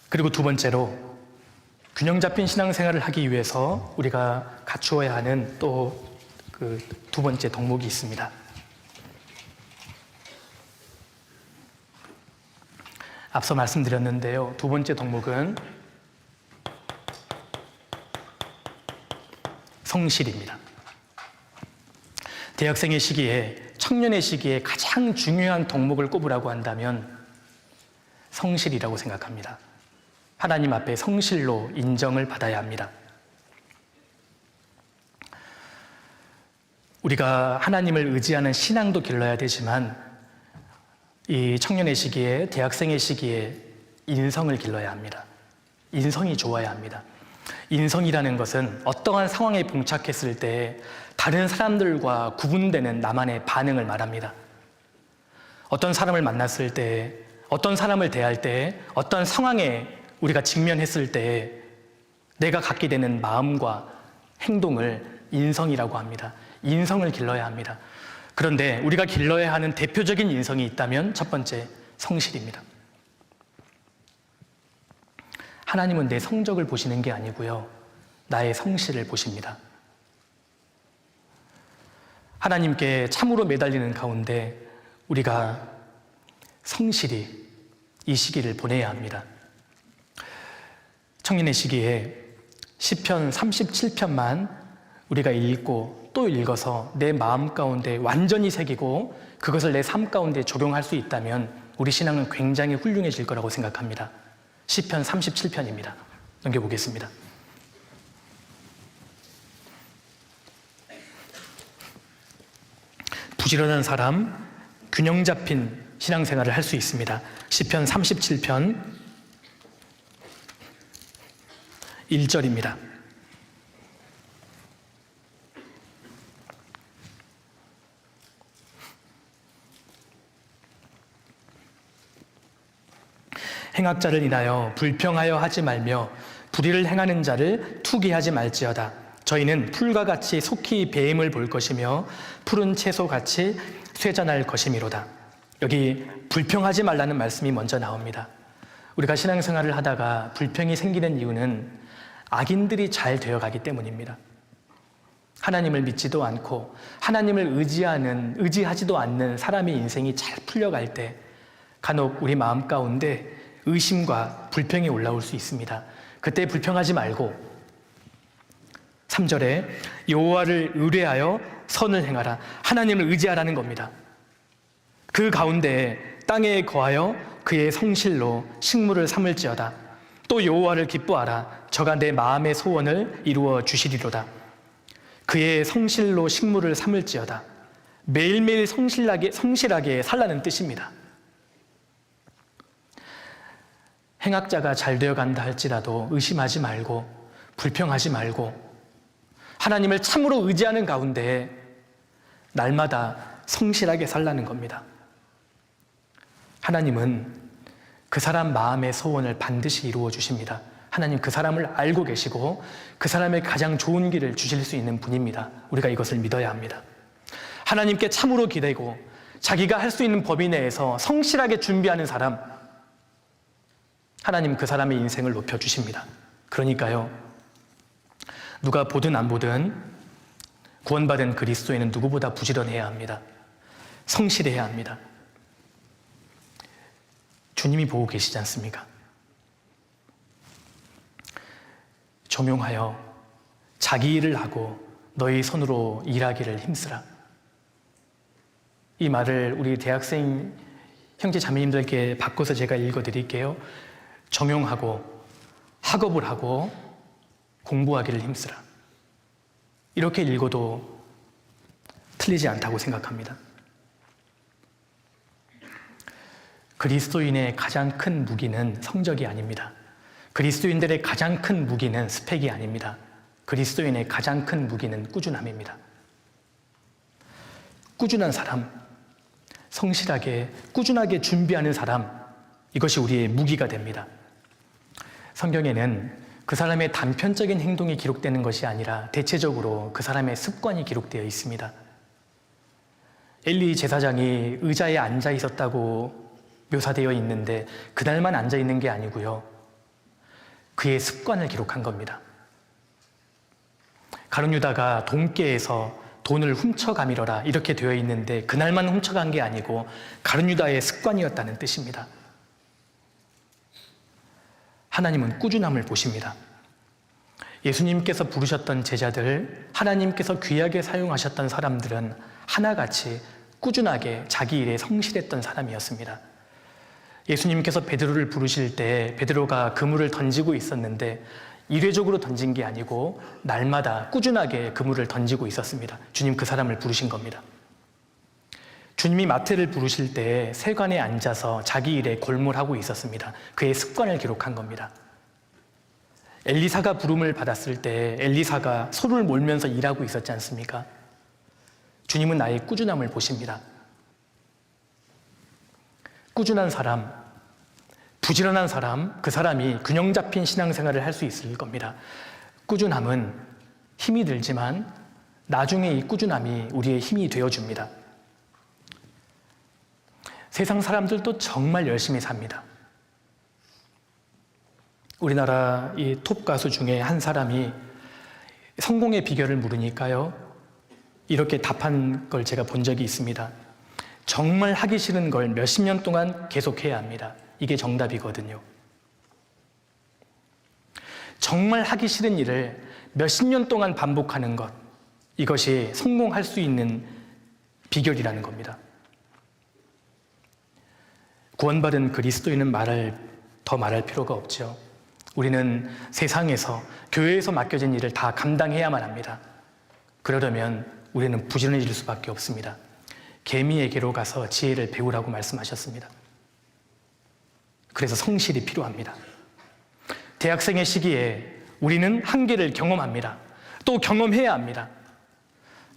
그리고 두 번째로 균형 잡힌 신앙생활을 하기 위해서 우리가 갖추어야 하는 또 그 두 번째 덕목이 있습니다. 앞서 말씀드렸는데요. 두 번째 덕목은 성실입니다. 대학생의 시기에, 청년의 시기에 가장 중요한 덕목을 꼽으라고 한다면 성실이라고 생각합니다. 하나님 앞에 성실로 인정을 받아야 합니다. 우리가 하나님을 의지하는 신앙도 길러야 되지만 이 청년의 시기에, 대학생의 시기에 인성을 길러야 합니다. 인성이 좋아야 합니다. 인성이라는 것은 어떠한 상황에 봉착했을 때 다른 사람들과 구분되는 나만의 반응을 말합니다. 어떤 사람을 만났을 때, 어떤 사람을 대할 때, 어떤 상황에 우리가 직면했을 때 내가 갖게 되는 마음과 행동을 인성이라고 합니다. 인성을 길러야 합니다. 그런데 우리가 길러야 하는 대표적인 인성이 있다면 첫 번째, 성실입니다. 하나님은 내 성적을 보시는 게 아니고요, 나의 성실을 보십니다. 하나님께 참으로 매달리는 가운데 우리가 성실히 이 시기를 보내야 합니다. 청년의 시기에 시편 37편만 우리가 읽고 또 읽어서 내 마음 가운데 완전히 새기고 그것을 내 삶 가운데 적용할 수 있다면 우리 신앙은 굉장히 훌륭해질 거라고 생각합니다. 시편 37편입니다. 넘겨보겠습니다. 부지런한 사람, 균형 잡힌 신앙생활을 할 수 있습니다. 시편 37편 1절입니다. 행악자를 인하여 불평하여 하지 말며 불의를 행하는 자를 투기하지 말지어다. 저희는 풀과 같이 속히 배임을 볼 것이며 푸른 채소같이 쇠잔할 것이미로다. 여기 불평하지 말라는 말씀이 먼저 나옵니다. 우리가 신앙생활을 하다가 불평이 생기는 이유는 악인들이 잘 되어가기 때문입니다. 하나님을 믿지도 않고 하나님을 의지하지도 않는 사람의 인생이 잘 풀려갈 때 간혹 우리 마음 가운데 의심과 불평이 올라올 수 있습니다. 그때 불평하지 말고 3절에 여호와를 의뢰하여 선을 행하라. 하나님을 의지하라는 겁니다. 그 가운데 땅에 거하여 그의 성실로 식물을 삼을지어다. 또 여호와를 기뻐하라. 저가 내 마음의 소원을 이루어 주시리로다. 그의 성실로 식물을 삼을지어다. 매일매일 성실하게 살라는 뜻입니다. 행악자가 잘 되어간다 할지라도 의심하지 말고 불평하지 말고 하나님을 참으로 의지하는 가운데 날마다 성실하게 살라는 겁니다. 하나님은 그 사람 마음의 소원을 반드시 이루어 주십니다. 하나님 그 사람을 알고 계시고 그 사람의 가장 좋은 길을 주실 수 있는 분입니다. 우리가 이것을 믿어야 합니다. 하나님께 참으로 기대고 자기가 할 수 있는 범위 내에서 성실하게 준비하는 사람, 하나님 그 사람의 인생을 높여주십니다. 그러니까요, 누가 보든 안 보든 구원받은 그리스도인은 누구보다 부지런해야 합니다. 성실해야 합니다. 주님이 보고 계시지 않습니까? 조명하여 자기 일을 하고 너희 손으로 일하기를 힘쓰라. 이 말을 우리 대학생 형제 자매님들께 바꿔서 제가 읽어드릴게요. 정용하고 학업을 하고 공부하기를 힘쓰라. 이렇게 읽어도 틀리지 않다고 생각합니다. 그리스도인의 가장 큰 무기는 성적이 아닙니다. 그리스도인들의 가장 큰 무기는 스펙이 아닙니다. 그리스도인의 가장 큰 무기는 꾸준함입니다. 꾸준한 사람, 성실하게 꾸준하게 준비하는 사람, 이것이 우리의 무기가 됩니다. 성경에는 그 사람의 단편적인 행동이 기록되는 것이 아니라 대체적으로 그 사람의 습관이 기록되어 있습니다. 엘리 제사장이 의자에 앉아 있었다고 묘사되어 있는데 그날만 앉아 있는 게 아니고요, 그의 습관을 기록한 겁니다. 가룟 유다가 돈께에서 돈을 훔쳐가미러라 이렇게 되어 있는데 그날만 훔쳐간 게 아니고 가룟 유다의 습관이었다는 뜻입니다. 하나님은 꾸준함을 보십니다. 예수님께서 부르셨던 제자들, 하나님께서 귀하게 사용하셨던 사람들은 하나같이 꾸준하게 자기 일에 성실했던 사람이었습니다. 예수님께서 베드로를 부르실 때 베드로가 그물을 던지고 있었는데 이례적으로 던진 게 아니고 날마다 꾸준하게 그물을 던지고 있었습니다. 주님 그 사람을 부르신 겁니다. 주님이 마태를 부르실 때 세관에 앉아서 자기 일에 골몰하고 있었습니다. 그의 습관을 기록한 겁니다. 엘리사가 부름을 받았을 때 엘리사가 소를 몰면서 일하고 있었지 않습니까? 주님은 나의 꾸준함을 보십니다. 꾸준한 사람, 부지런한 사람, 그 사람이 균형 잡힌 신앙생활을 할 수 있을 겁니다. 꾸준함은 힘이 들지만 나중에 이 꾸준함이 우리의 힘이 되어줍니다. 세상 사람들도 정말 열심히 삽니다. 우리나라 이 톱 가수 중에 한 사람이 성공의 비결을 물으니까요, 이렇게 답한 걸 제가 본 적이 있습니다. 정말 하기 싫은 걸 몇십 년 동안 계속해야 합니다. 이게 정답이거든요. 정말 하기 싫은 일을 몇십 년 동안 반복하는 것, 이것이 성공할 수 있는 비결이라는 겁니다. 구원받은 그리스도인은 더 말할 필요가 없죠. 우리는 세상에서, 교회에서 맡겨진 일을 다 감당해야만 합니다. 그러려면 우리는 부지런해질 수밖에 없습니다. 개미에게로 가서 지혜를 배우라고 말씀하셨습니다. 그래서 성실이 필요합니다. 대학생의 시기에 우리는 한계를 경험합니다. 또 경험해야 합니다.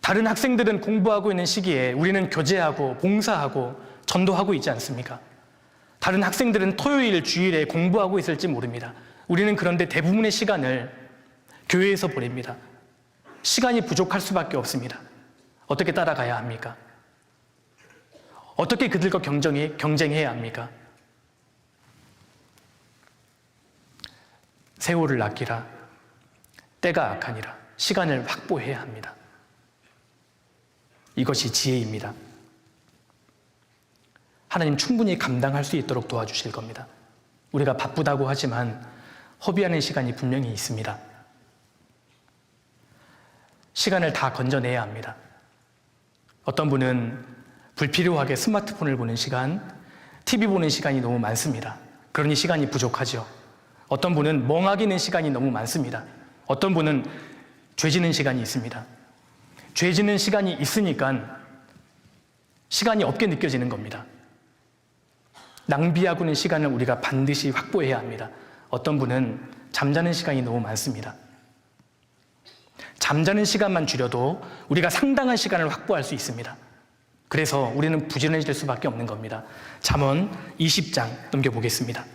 다른 학생들은 공부하고 있는 시기에 우리는 교제하고 봉사하고 전도하고 있지 않습니까? 다른 학생들은 토요일, 주일에 공부하고 있을지 모릅니다. 우리는 그런데 대부분의 시간을 교회에서 보냅니다. 시간이 부족할 수밖에 없습니다. 어떻게 따라가야 합니까? 어떻게 그들과 경쟁해야 합니까? 세월을 아끼라, 때가 악하니라, 시간을 확보해야 합니다. 이것이 지혜입니다. 하나님 충분히 감당할 수 있도록 도와주실 겁니다. 우리가 바쁘다고 하지만 허비하는 시간이 분명히 있습니다. 시간을 다 건져내야 합니다. 어떤 분은 불필요하게 스마트폰을 보는 시간, TV 보는 시간이 너무 많습니다. 그러니 시간이 부족하죠. 어떤 분은 멍하기는 시간이 너무 많습니다. 어떤 분은 죄지는 시간이 있습니다. 죄지는 시간이 있으니까 시간이 없게 느껴지는 겁니다. 낭비하고는 시간을 우리가 반드시 확보해야 합니다. 어떤 분은 잠자는 시간이 너무 많습니다. 잠자는 시간만 줄여도 우리가 상당한 시간을 확보할 수 있습니다. 그래서 우리는 부지런해질 수밖에 없는 겁니다. 잠언 20장 넘겨보겠습니다.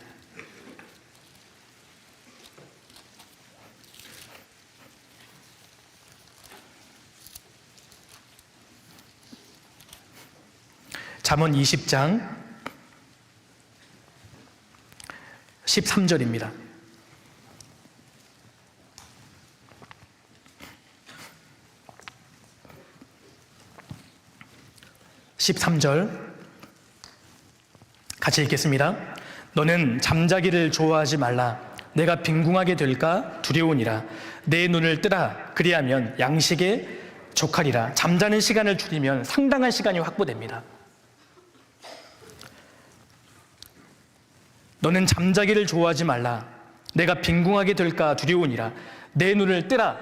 잠언 20장 13절입니다. 같이 읽겠습니다. 너는 잠자기를 좋아하지 말라. 내가 빈궁하게 될까 두려우니라. 내 눈을 뜨라. 그리하면 양식에 족하리라. 잠자는 시간을 줄이면 상당한 시간이 확보됩니다. 너는 잠자기를 좋아하지 말라. 내가 빈궁하게 될까 두려우니라. 내 눈을 뜨라.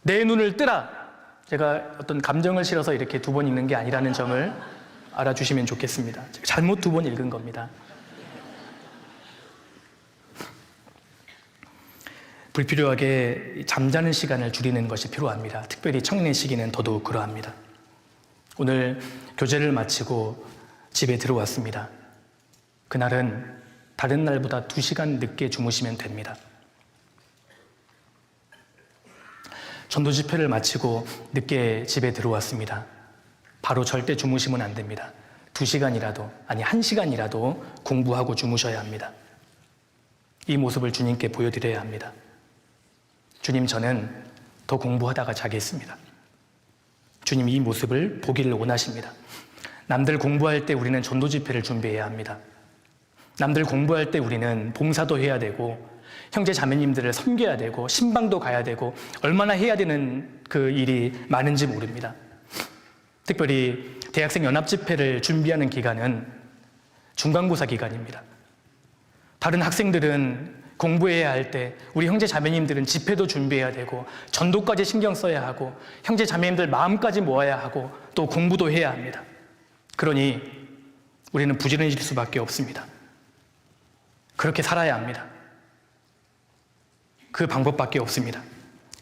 내 눈을 뜨라. 제가 어떤 감정을 실어서 이렇게 두 번 읽는 게 아니라는 점을 알아주시면 좋겠습니다. 잘못 두 번 읽은 겁니다. 불필요하게 잠자는 시간을 줄이는 것이 필요합니다. 특별히 청년 시기는 더더욱 그러합니다. 오늘 교제를 마치고 집에 들어왔습니다. 그날은 다른 날보다 2시간 늦게 주무시면 됩니다. 전도 집회를 마치고 늦게 집에 들어왔습니다. 바로 절대 주무시면 안 됩니다. 2시간이라도, 아니 1시간이라도 공부하고 주무셔야 합니다. 이 모습을 주님께 보여드려야 합니다. 주님, 저는 더 공부하다가 자겠습니다. 주님, 이 모습을 보기를 원하십니다. 남들 공부할 때 우리는 전도 집회를 준비해야 합니다. 남들 공부할 때 우리는 봉사도 해야 되고 형제 자매님들을 섬겨야 되고 신방도 가야 되고 얼마나 해야 되는 그 일이 많은지 모릅니다. 특별히 대학생 연합 집회를 준비하는 기간은 중간고사 기간입니다. 다른 학생들은 공부해야 할 때 우리 형제 자매님들은 집회도 준비해야 되고 전도까지 신경 써야 하고 형제 자매님들 마음까지 모아야 하고 또 공부도 해야 합니다. 그러니 우리는 부지런해질 수밖에 없습니다. 그렇게 살아야 합니다. 그 방법밖에 없습니다.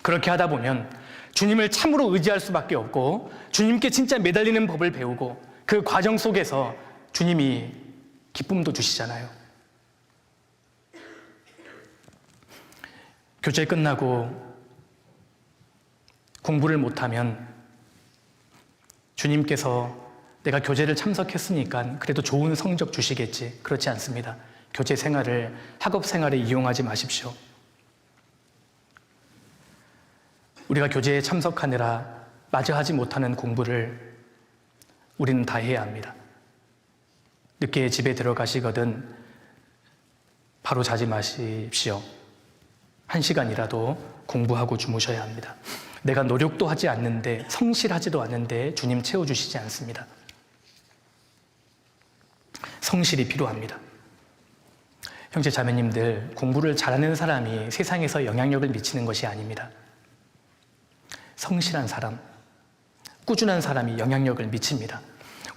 그렇게 하다 보면 주님을 참으로 의지할 수밖에 없고 주님께 진짜 매달리는 법을 배우고 그 과정 속에서 주님이 기쁨도 주시잖아요. 교제 끝나고 공부를 못하면 주님께서 내가 교제를 참석했으니까 그래도 좋은 성적 주시겠지. 그렇지 않습니다. 교제 생활을 학업 생활에 이용하지 마십시오. 우리가 교제에 참석하느라 마저 하지 못하는 공부를 우리는 다 해야 합니다. 늦게 집에 들어가시거든 바로 자지 마십시오. 1시간이라도 공부하고 주무셔야 합니다. 내가 노력도 하지 않는데 성실하지도 않는데 주님 채워주시지 않습니다. 성실이 필요합니다. 형제 자매님들, 공부를 잘하는 사람이 세상에서 영향력을 미치는 것이 아닙니다. 성실한 사람, 꾸준한 사람이 영향력을 미칩니다.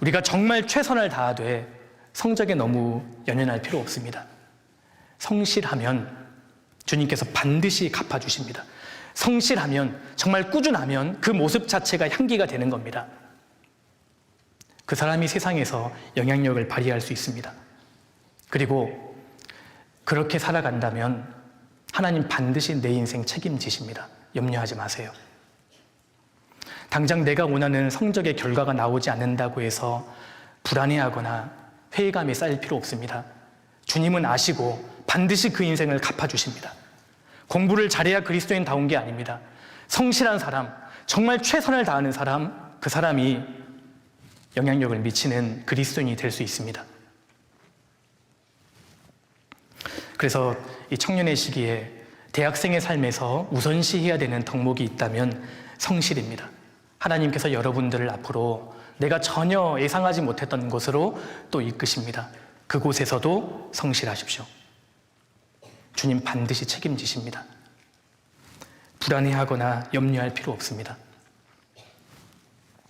우리가 정말 최선을 다하되 성적에 너무 연연할 필요 없습니다. 성실하면 주님께서 반드시 갚아주십니다. 성실하면, 정말 꾸준하면 그 모습 자체가 향기가 되는 겁니다. 그 사람이 세상에서 영향력을 발휘할 수 있습니다. 그리고 그렇게 살아간다면 하나님 반드시 내 인생 책임지십니다. 염려하지 마세요. 당장 내가 원하는 성적의 결과가 나오지 않는다고 해서 불안해하거나 회의감이 쌓일 필요 없습니다. 주님은 아시고 반드시 그 인생을 갚아주십니다. 공부를 잘해야 그리스도인다운 게 아닙니다. 성실한 사람, 정말 최선을 다하는 사람, 그 사람이 영향력을 미치는 그리스도인이 될 수 있습니다. 그래서 이 청년의 시기에 대학생의 삶에서 우선시해야 되는 덕목이 있다면 성실입니다. 하나님께서 여러분들을 앞으로 내가 전혀 예상하지 못했던 곳으로 또 이끄십니다. 그곳에서도 성실하십시오. 주님 반드시 책임지십니다. 불안해하거나 염려할 필요 없습니다.